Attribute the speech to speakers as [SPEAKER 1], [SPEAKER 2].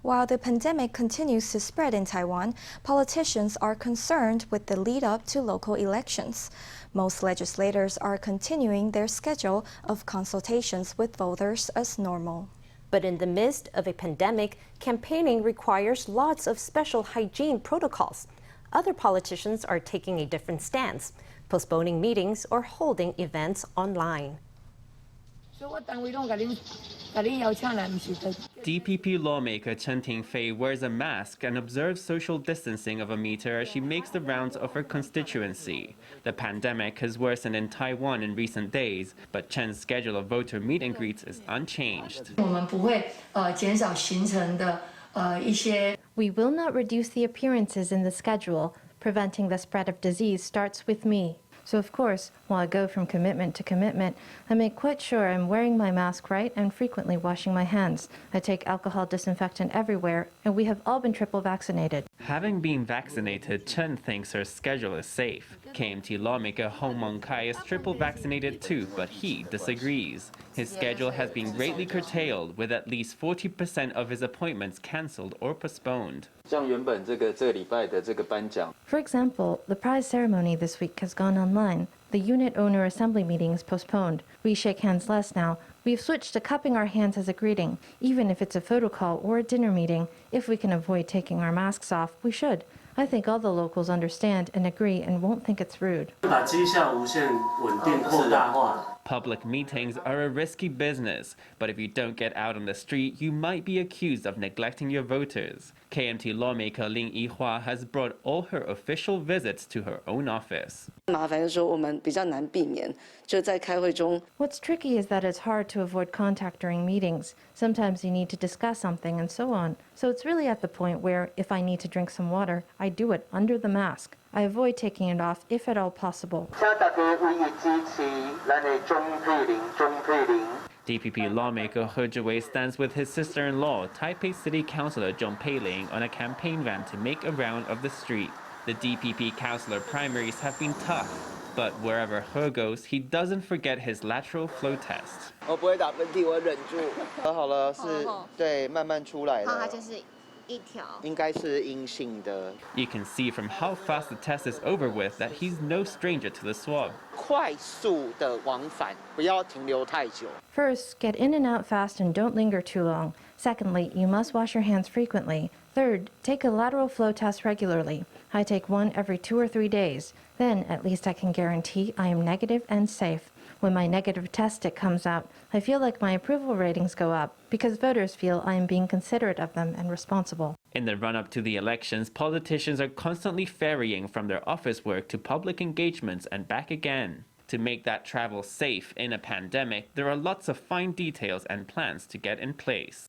[SPEAKER 1] While the pandemic continues to spread in Taiwan, politicians are concerned with the lead-up to local elections. Most legislators are continuing their schedule of consultations with voters as normal.
[SPEAKER 2] But in the midst of a pandemic, campaigning requires lots of special hygiene protocols. Other politicians are taking a different stance, postponing meetings or holding events online.
[SPEAKER 3] DPP lawmaker Chen Ting-fei wears a mask and observes social distancing of a meter as she makes the rounds of her constituency. The pandemic has worsened in Taiwan in recent days, but Chen's schedule of voter meet and greets is unchanged.
[SPEAKER 4] We will not reduce the appearances in the schedule. Preventing the spread of disease starts with me. So of course, while I go from commitment to commitment, I make quite sure I'm wearing my mask right and frequently washing my hands. I take alcohol disinfectant everywhere, and we have all been triple vaccinated.
[SPEAKER 3] Having been vaccinated, Chen thinks her schedule is safe. KMT lawmaker Hong Meng-kai is triple vaccinated too, but he disagrees. His schedule has been greatly curtailed, with at least 40% of his appointments cancelled or postponed.
[SPEAKER 4] For example, the prize ceremony this week has gone online. The unit owner assembly meeting is postponed. We shake hands less now. We've switched to cupping our hands as a greeting. Even if it's a photo call or a dinner meeting, if we can avoid taking our masks off, we should. I think all the locals understand and agree and won't think it's rude.
[SPEAKER 3] Public meetings are a risky business, but if you don't get out on the street, you might be accused of neglecting your voters. KMT lawmaker Lin Yihua has brought all her official visits to her own office.
[SPEAKER 4] What's tricky is that it's hard to avoid contact during meetings. Sometimes you need to discuss something and so on. So it's really at the point where, if I need to drink some water, I do it under the mask. I avoid taking it off if at all possible.
[SPEAKER 3] DPP lawmaker He Zhiwei stands with his sister-in-law, Taipei City Councillor Zhong Peiling, on a campaign van to make a round of the street. The DPP councillor primaries have been tough, but wherever He goes, he doesn't forget his lateral flow test. You can see from how fast the test is over with that he's no stranger to the swab.
[SPEAKER 4] First, get in and out fast and don't linger too long. Secondly, you must wash your hands frequently. Third, take a lateral flow test regularly. I take one every 2 or 3 days. Then, at least I can guarantee I am negative and safe. When my negative test stick comes out, I feel like my approval ratings go up because voters feel I am being considerate of them and responsible.
[SPEAKER 3] In the run-up to the elections, politicians are constantly ferrying from their office work to public engagements and back again. To make that travel safe in a pandemic, there are lots of fine details and plans to get in place.